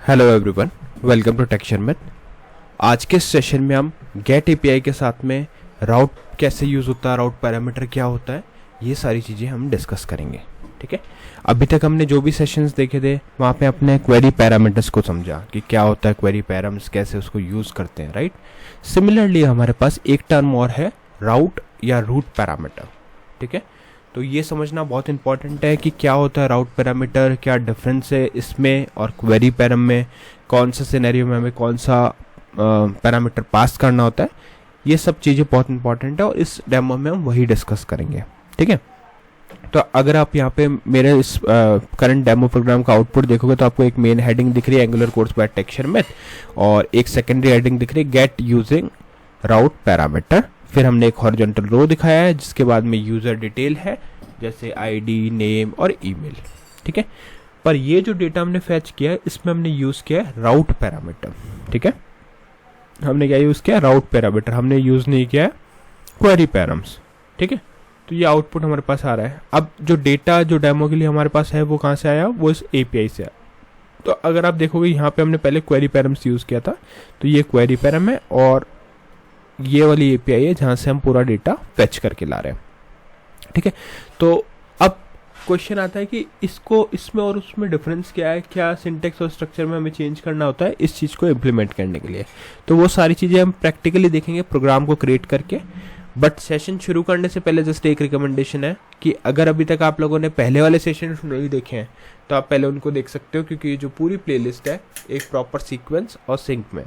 Hello everyone, welcome to टेक्शन में। आज के सेशन में हम गेट एपीआई के साथ में राउट कैसे यूज़ होता है, राउट पैरामीटर क्या होता है, ये सारी चीज़ें हम डिस्कस करेंगे। ठीक है, अभी तक हमने जो भी सेशंस देखे थे वहाँ पे अपने क्वेरी पैरामीटर्स को समझा कि क्या होता है क्वेरी पैरामीटर्स, कैसे उसको यूज़ करते हैं, राइट। सिमिलरली हमारे पास एक टर्म और है, राउट या रूट पैरामीटर। ठीक है, तो ये समझना बहुत इंपॉर्टेंट है कि क्या होता है राउट पैरामीटर, क्या डिफरेंस है इसमें और क्वेरी पैराम में, कौन सा सिनेरियो में हमें कौन सा पैरामीटर पास करना होता है। ये सब चीज़ें बहुत इंपॉर्टेंट है और इस डेमो में हम वही डिस्कस करेंगे। ठीक है, तो अगर आप यहाँ पे मेरे इस करंट डेमो प्रोग्राम का आउटपुट देखोगे तो आपको एक मेन हेडिंग दिख रही है Angular course by texture math, और एक सेकेंडरी हेडिंग दिख रही है गेट यूजिंग राउट पैरामीटर। फिर हमने एक हॉरिजॉन्टल रो दिखाया है जिसके बाद में यूज़र डिटेल है जैसे आईडी, नेम और ईमेल। ठीक है, पर ये जो डेटा हमने फैच किया है इसमें हमने यूज़ किया है राउट पैरामीटर। ठीक है, हमने क्या यूज़ किया है, राउट पैरामीटर, हमने यूज़ नहीं किया है क्वेरी पैराम्स। ठीक है, तो ये आउटपुट हमारे पास आ रहा है। अब जो डेटा जो डेमो के लिए हमारे पास है वो कहाँ से आया, वो इस एपीआई से आया। तो अगर आप देखोगे यहाँ पे हमने पहले क्वेरी पैराम्स यूज़ किया था, तो ये क्वेरी पैराम है और ये वाली एपीआई है जहाँ से हम पूरा डेटा फेच करके ला रहे हैं। ठीक है, तो अब क्वेश्चन आता है कि इसको इसमें और उसमें डिफरेंस क्या है, क्या सिंटेक्स और स्ट्रक्चर में हमें चेंज करना होता है इस चीज़ को इम्प्लीमेंट करने के लिए। तो वो सारी चीज़ें हम प्रैक्टिकली देखेंगे प्रोग्राम को क्रिएट करके। बट सेशन शुरू करने से पहले जस्ट एक रिकमेंडेशन है कि अगर अभी तक आप लोगों ने पहले वाले सेशन नहीं देखे हैं तो आप पहले उनको देख सकते हो, क्योंकि जो पूरी प्लेलिस्ट है एक प्रॉपर सीक्वेंस और सिंक में,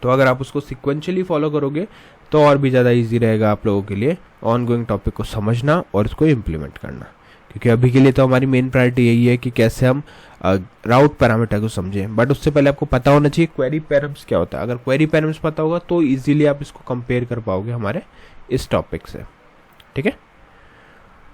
तो अगर आप उसको सिक्वेंशियली फॉलो करोगे तो और भी ज़्यादा इजी रहेगा आप लोगों के लिए ऑन गोइंग टॉपिक को समझना और इसको इम्प्लीमेंट करना। क्योंकि अभी के लिए तो हमारी मेन प्रायोरिटी यही है कि कैसे हम राउट पैरामीटर को समझें, बट उससे पहले आपको पता होना चाहिए क्वेरी पैराम्स क्या होता है। अगर क्वेरी पैराम्स पता होगा तो इजीली आप इसको कंपेयर कर पाओगे हमारे इस टॉपिक से। ठीक है,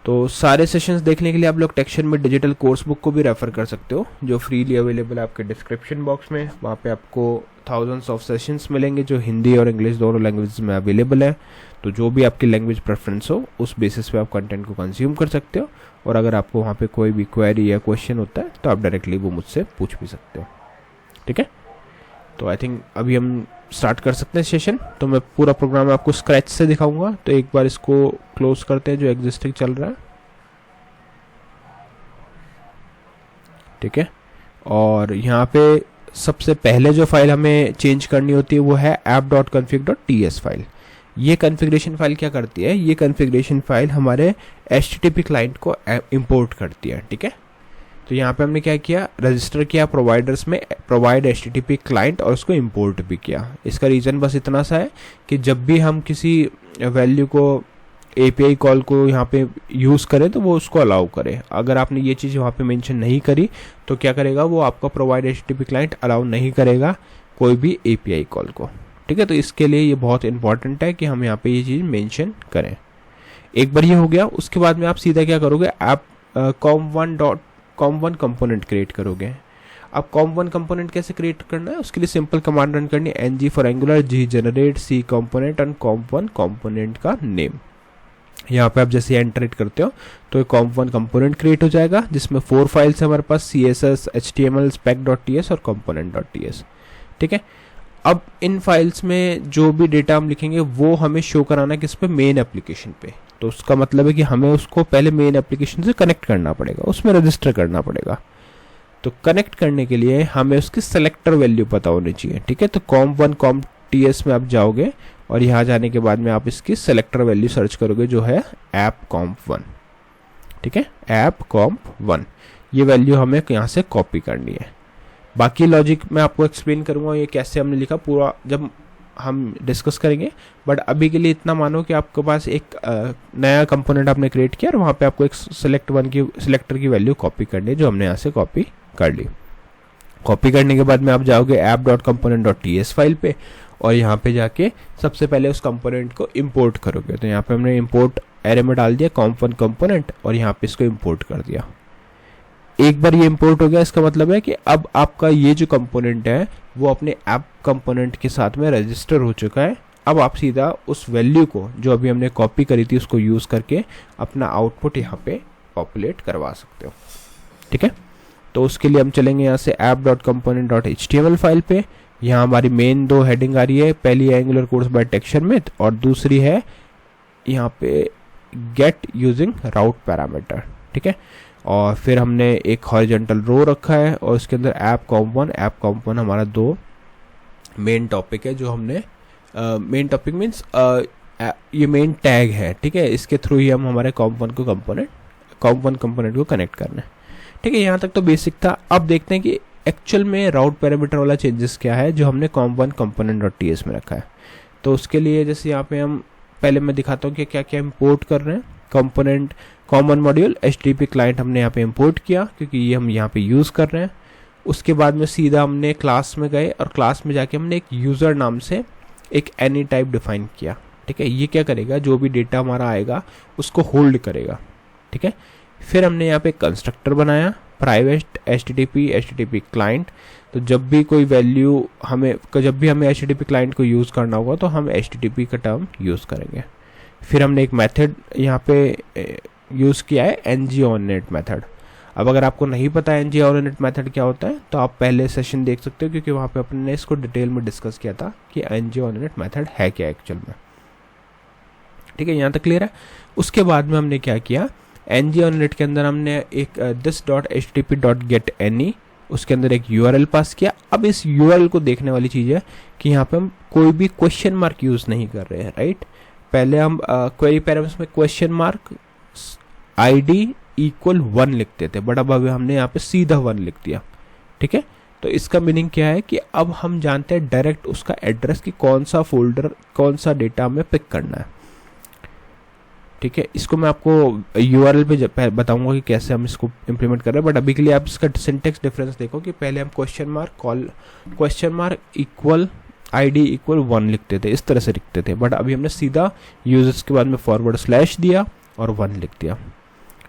तो सारे सेशंस देखने के लिए आप लोग टेक्शन में डिजिटल कोर्स बुक को भी रेफर कर सकते हो जो फ्रीली अवेलेबल है आपके डिस्क्रिप्शन बॉक्स में। वहाँ पे आपको थाउजेंड्स ऑफ सेशंस मिलेंगे जो हिंदी और इंग्लिश दोनों लैंग्वेज में अवेलेबल है। तो जो भी आपकी लैंग्वेज प्रेफरेंस हो उस बेसिस पे आप कंटेंट को कंज्यूम कर सकते हो, और अगर आपको वहाँ पे कोई भी क्वेरी या क्वेश्चन होता है तो आप डायरेक्टली वो मुझसे पूछ भी सकते हो। ठीक है, तो आई थिंक अभी हम स्टार्ट कर सकते हैं सेशन। तो मैं पूरा प्रोग्राम आपको स्क्रैच से दिखाऊंगा, तो एक बार इसको क्लोज करते हैं जो एग्जिस्टिंग चल रहा है। ठीक है, और यहाँ पे सबसे पहले जो फाइल हमें चेंज करनी होती है वो है app.config.ts फाइल। ये कॉन्फ़िगरेशन फाइल क्या करती है, ये कॉन्फ़िगरेशन फाइल हमारे HTTP क्लाइंट को इंपोर्ट करती है। ठीक है, तो यहाँ पे हमने क्या किया, रजिस्टर किया प्रोवाइडर्स में प्रोवाइड HTTP क्लाइंट और उसको इंपोर्ट भी किया। इसका रीज़न बस इतना सा है कि जब भी हम किसी वैल्यू को API कॉल को यहाँ पे यूज़ करें तो वो उसको अलाउ करे। अगर आपने ये चीज़ वहाँ पे मेंशन नहीं करी तो क्या करेगा, वो आपका प्रोवाइड HTTP क्लाइंट अलाउ नहीं करेगा कोई भी API कॉल को। ठीक है, तो इसके लिए ये बहुत इंपॉर्टेंट है कि हम यहाँ पे ये चीज़ मेंशन करें। एक बार ये हो गया, उसके बाद में आप सीधा क्या करोगे, आप com1 कंपोनेंट क्रिएट करोगे। अब com1 कंपोनेंट कैसे क्रिएट करना है, उसके लिए सिंपल कमांड रन करनी है, ng for angular g generate c component and com1 component का नेम। यहाँ पे आप जैसे एंटरेट करते हो तो com1 कंपोनेंट क्रिएट हो जाएगा जिसमें 4 फाइल्स है हमारे पास, css, html, spec.ts और component.ts। ठीक है, अब इन फाइल्स में जो भी डेटा हम लिखेंगे वो हमें शो कराना है किस पे, मेन एप्लीकेशन पे। तो उसका मतलब है कि हमें उसको पहले मेन एप्लीकेशन से कनेक्ट करना पड़ेगा, उसमें रजिस्टर करना पड़ेगा। तो कनेक्ट करने के लिए हमें उसकी सेलेक्टर वैल्यू पता होनी चाहिए। ठीक है, तो com1 com.ts में आप जाओगे और यहाँ जाने के बाद में आप इसकी सेलेक्टर वैल्यू सर्च करोगे जो है appcomp1। ठीक है, appcomp1 ये वैल्यू हमें यहाँ से कॉपी करनी है। बाकी लॉजिक मैं आपको एक्सप्लेन करूँगा ये कैसे हमने लिखा, पूरा जब हम डिस्कस करेंगे। बट अभी के लिए इतना मानो कि आपके पास एक नया कंपोनेंट आपने क्रिएट किया और वहाँ पे आपको एक सेलेक्टर की वैल्यू कॉपी करनी है जो हमने यहाँ से कॉपी कर ली। कॉपी करने के बाद में आप जाओगे app.component.ts फाइल पे और यहाँ पे जाके सबसे पहले उस कंपोनेंट को इंपोर्ट करोगे। तो यहाँ पे हमने इंपोर्ट एरे में डाल दिया com1 कंपोनेंट और यहाँ पे इसको इंपोर्ट कर दिया। एक बार ये इंपोर्ट हो गया, इसका मतलब है कि अब आपका ये जो कंपोनेंट है वो अपने ऐप कंपोनेंट के साथ में रजिस्टर हो चुका है। अब आप सीधा उस वैल्यू को जो अभी हमने कॉपी करी थी उसको यूज़ करके अपना आउटपुट यहाँ पे पॉपुलेट करवा सकते हो। ठीक है, तो उसके लिए हम चलेंगे यहाँ से app.component.html फाइल पे। यहाँ हमारी मेन दो हेडिंग आ रही है, पहली है एंगुलर कोर्स बाय टेक्सचरमैथ और दूसरी है यहाँ पे गेट यूजिंग राउट पैरामीटर, ठीक है। और फिर हमने एक हॉरिजॉन्टल रो रखा है और उसके अंदर ऐप कॉम्प1 हमारा दो मेन टॉपिक है जो हमने मेन टॉपिक मीन्स ये मेन टैग है, ठीक है। इसके थ्रू ही हम हमारे कॉम्प1 कंपोनेंट को कनेक्ट करना है, ठीक है। यहाँ तक तो बेसिक था। अब देखते हैं कि एक्चुअल में राउट पैरामीटर वाला चेंजेस क्या है जो हमने कॉम्प1 कंपोनेंट.ts में रखा है। तो उसके लिए जैसे यहाँ पे हम पहले मैं दिखाता हूँ कि क्या क्या इंपोर्ट कर रहे हैं। Component common module HTTP client हमने यहाँ पे इंपोर्ट किया क्योंकि ये हम यहाँ पे यूज़ कर रहे हैं। उसके बाद में सीधा हमने क्लास में गए और क्लास में जाके हमने एक यूज़र नाम से एक एनी टाइप डिफाइन किया, ठीक है। ये क्या करेगा, जो भी डेटा हमारा आएगा उसको होल्ड करेगा, ठीक है। फिर हमने यहाँ पे कंस्ट्रक्टर बनाया प्राइवेट HTTP क्लाइंट। तो जब भी कोई वैल्यू जब भी हमें HTTP क्लाइंट को यूज़ करना होगा तो हम HTTP का टर्म यूज़ करेंगे। फिर हमने एक मेथड यहाँ पे यूज़ किया है ngOnInit मेथड। अब अगर आपको नहीं पता है ngOnInit मेथड क्या होता है तो आप पहले सेशन देख सकते हो क्योंकि वहाँ पे अपने ने इसको डिटेल में डिस्कस किया था कि ngOnInit मेथड है क्या एक्चुअल में, ठीक है। यहाँ तक क्लियर है। उसके बाद में हमने क्या किया, ngOnInit के अंदर हमने एक this.http.getAny उसके अंदर एक URL पास किया। अब इस URL को देखने वाली चीज़ है कि यहाँ पे हम कोई भी क्वेश्चन मार्क यूज़ नहीं कर रहे हैं, राइट। पहले हम क्वेरी पैरामीटर्स में क्वेश्चन मार्क ID = 1 लिखते थे, बट अब हमने यहाँ पे सीधा 1 लिख दिया, ठीक है। तो इसका मीनिंग क्या है कि अब हम जानते हैं डायरेक्ट उसका एड्रेस कि कौन सा फोल्डर कौन सा डेटा हमें पिक करना है, ठीक है। इसको मैं आपको URL पे बताऊंगा कि कैसे हम इसको इम्प्लीमेंट कर रहे हैं, बट अभी के लिए आप इसका सिंटेक्स डिफरेंस देखो कि पहले हम क्वेश्चन मार्क इक्वल ID = 1 लिखते थे, इस तरह से लिखते थे, बट अभी हमने सीधा यूजर्स के बाद में / दिया और 1 लिख दिया।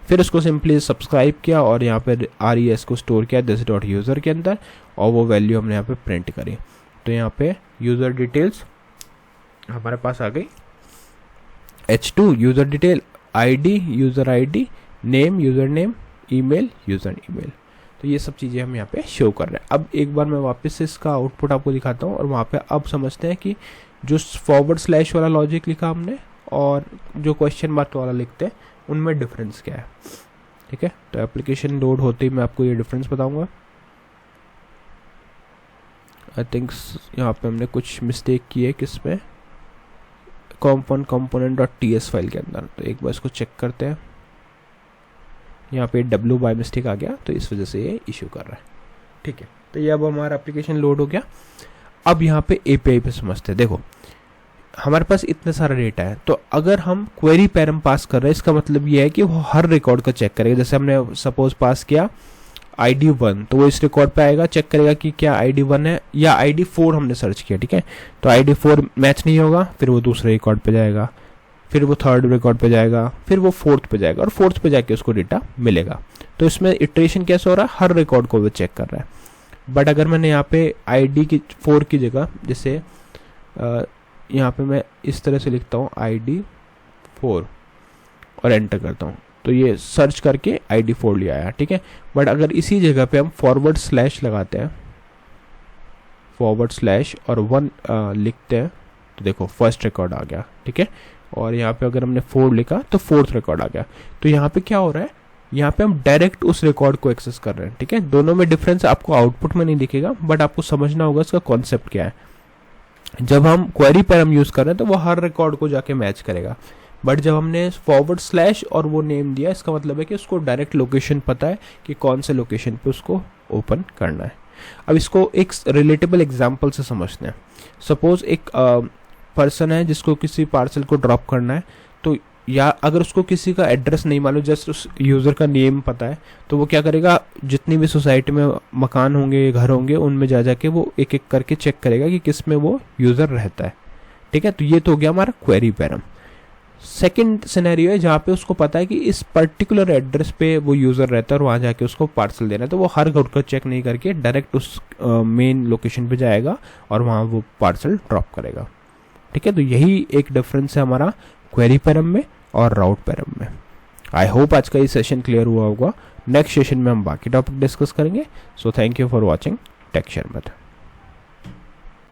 फिर उसको सिंपली सब्सक्राइब किया और यहाँ पे RES को स्टोर किया this.user के अंदर और वो वैल्यू हमने यहाँ पे प्रिंट करी। तो यहाँ पे यूज़र डिटेल्स हमारे पास आ गई, H2 user detail, user ID, name user name, email user email. तो ये सब चीज़ें हम यहाँ पे शो कर रहे हैं। अब एक बार मैं वापस से इसका आउटपुट आपको दिखाता हूँ और वहाँ पे अब समझते हैं कि जो / वाला लॉजिक लिखा हमने और जो क्वेश्चन मार्क वाला लिखते हैं उनमें डिफरेंस क्या है, ठीक है। तो एप्लीकेशन लोड होते ही मैं आपको ये डिफरेंस बताऊंगा। आई थिंक यहाँ पे हमने कुछ मिस्टेक की है किसमें, component.ts फाइल के अंदर। तो एक बार इसको चेक करते हैं। यहाँ पे W बाय मिस्टेक आ गया तो इस वजह से ये इशू कर रहा है, ठीक है। तो ये अब हमारा एप्लीकेशन लोड हो गया। अब यहाँ पे API पे समझते हैं। देखो हमारे पास इतने सारा डेटा है, तो अगर हम क्वेरी पैरम पास कर रहे हैं इसका मतलब ये है कि वो हर रिकॉर्ड को चेक करेगा। जैसे हमने सपोज पास किया ID 1 तो वो इस रिकॉर्ड पे आएगा, चेक करेगा कि क्या ID 1 है या ID 4 हमने सर्च किया, ठीक है। तो ID 4 मैच नहीं होगा, फिर वो दूसरे रिकॉर्ड पे जाएगा, फिर वो थर्ड रिकॉर्ड पे जाएगा, फिर वो फोर्थ पे जाएगा और फोर्थ पे जाके उसको डेटा मिलेगा। तो इसमें इटरेशन कैसे हो रहा है, हर रिकॉर्ड को वो चेक कर रहा है। बट अगर मैंने यहाँ पे ID 4 की जगह जैसे यहाँ पे मैं इस तरह से लिखता हूँ ID 4 और एंटर करता हूँ तो ये सर्च करके ID 4 ले आया, ठीक है। बट अगर इसी जगह पे हम / लगाते हैं / और 1 लिखते हैं तो देखो फर्स्ट रिकॉर्ड आ गया, ठीक है। और यहाँ पे अगर हमने 4 लिखा तो फोर्थ रिकॉर्ड आ गया। तो यहाँ पे क्या हो रहा है, यहाँ पे हम डायरेक्ट उस रिकॉर्ड को एक्सेस कर रहे हैं, ठीक है। दोनों में डिफरेंस आपको आउटपुट में नहीं दिखेगा बट आपको समझना होगा इसका कॉन्सेप्ट क्या है। जब हम क्वेरी पर हम यूज कर रहे हैं तो वो हर रिकॉर्ड को जाके मैच करेगा, बट जब हमने / और वो नेम दिया इसका मतलब है कि उसको डायरेक्ट लोकेशन पता है कि कौन से लोकेशन पे उसको ओपन करना है। अब इसको एक रिलेटेबल एग्जांपल से समझते हैं। सपोज एक पर्सन है जिसको किसी पार्सल को ड्रॉप करना है, तो या अगर उसको किसी का एड्रेस नहीं मालूम, जस्ट उस यूज़र का नेम पता है, तो वो क्या करेगा, जितनी भी सोसाइटी में मकान होंगे घर होंगे उनमें जा जाके वो एक एक करके चेक करेगा कि किस में वो यूज़र रहता है, ठीक है। तो ये तो हो गया हमारा क्वेरी पैरम। सेकंड सिनेरियो है जहाँ पे उसको पता है कि इस पर्टिकुलर एड्रेस पे वो यूज़र रहता है और वहाँ जाके उसको पार्सल देना है, तो वो हर घर को चेक नहीं करके डायरेक्ट उस मेन लोकेशन पे जाएगा और वहाँ वो पार्सल ड्रॉप करेगा, ठीक है। तो यही एक डिफरेंस है हमारा क्वेरी पैरम में और राउट पैरम में। आई होप आज का ये सेशन क्लियर हुआ होगा। नेक्स्ट सेशन में हम बाकी टॉपिक डिस्कस करेंगे। So thank you for watching tech share method.